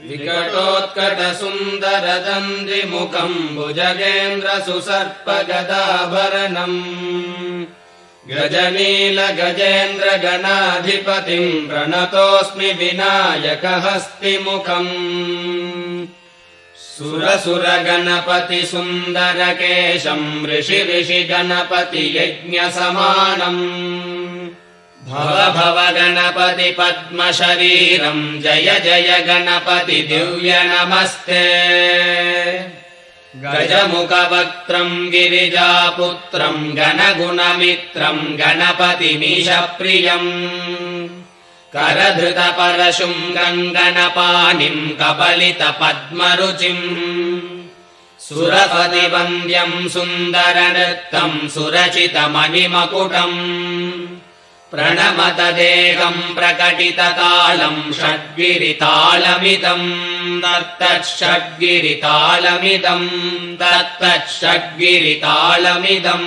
विकटोत्कटसुन्दरदन्दिमुखम् भुजगेन्द्रसुसर्पगदाभरणम् गजनीलगजेन्द्रगणाधिपतिम् प्रणतोऽस्मि विनायकहस्तिमुखम् सुरसुरगणपतिसुन्दरकेशम् ऋषिगणपतियज्ञसमानम् भव भव गणपति पद्मशरीरम् जय जय गणपति दिव्य नमस्ते गजमुखवक्त्रम् गिरिजापुत्रम् गणगुणमित्रम् गणपतिमीशप्रियम् करधृतपरशुम् गङ्गणपाणिम् कबलितपद्मरुचिम् सुरपतिवन्द्यम् सुन्दरनृत्तम् सुरचितमणिमकुटम् प्रणमत देहम् प्रकटिततालम् षड्गिरितालमिदम् तत्तच्छड्गिरितालमिदम्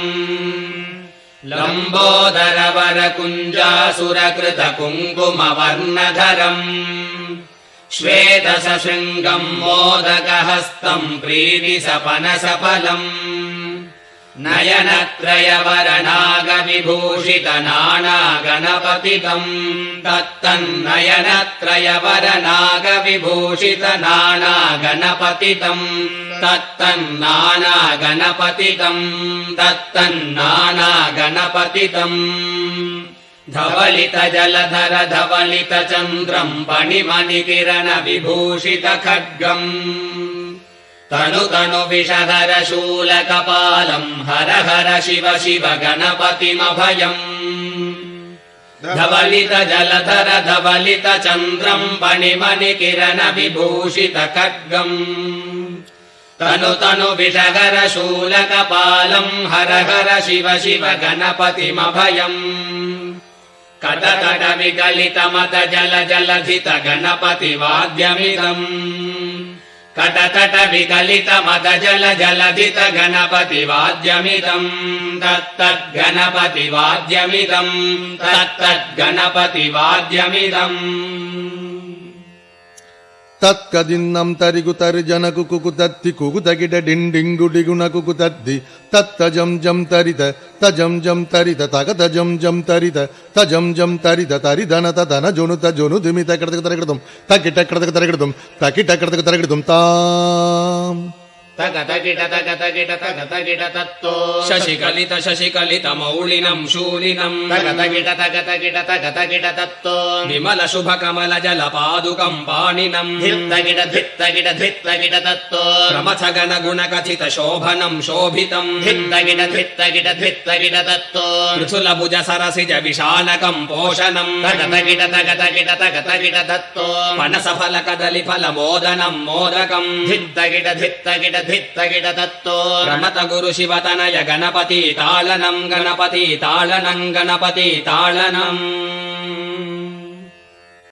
लम्बोदरवरकुञ्जासुरकृतकुङ्कुमवर्णधरम् श्वेतसशृङ्गम् मोदकहस्तम् प्रीतिसपनसफलम् नयनत्रयवरनागविभूषितनानागणपतितम् तत्तन्नयनत्रयवरनागविभूषितनानागणपतितम् तत्तन्नानागणपतितम् धवलितजलधर धवलितचन्द्रम् फणिमणिकिरणविभूषितखड्गम् तनु तनु विषधर शूलकपालम् हर हर शिव शिव गणपतिमभयम् धवलित जलधर धवलित चन्द्रम् फणिमणिकिरण विभूषित खड्गम् तनु तनु विषधर शूलकपालम् हर हर शिव शिव गणपतिमभयम् कट कट विकलित मत जल जलधित गणपति वाद्यमिदम् कटकट विकलित मद जल जलधित गणपति वाद्यमिदम् तत्तद्गणपति वाद्यमिदम् तत्कदिन्नं तरिगुतर्जनकु कुकुतत्ति कुकुतगिड डिण्डिङ्गुडिगुणकु कुतद्दि तत्तजं जं तरित तजं जं तरित तगतजं जं तरित तजं जं तरित तरिधन तदन जोनुत जोनुदिमित कृतकृतकृतं तकिटकृतकृतकृतं तकिटकृतकृतकृतं ताम् तगतगिट तत्तो शशिकलित शशिकलित मौलिनम् शूलिनम् तगतगिट तत्तो विमल शुभ कमल जल पादुकम् पाणिनम् धित्तगिट तत्तो प्रमथ गण गुण कथित शोभनम् शोभितम् धित्तगिट तत्तो मृथुल भुज सरसिज विशालकम् पोषणम् तगतगिट तत्तो पनस फल कदलि फल मोदनम् मोदकम् धित्तगिट तत्तो प्रणत गुरु शिवतनय गणपति तालनम्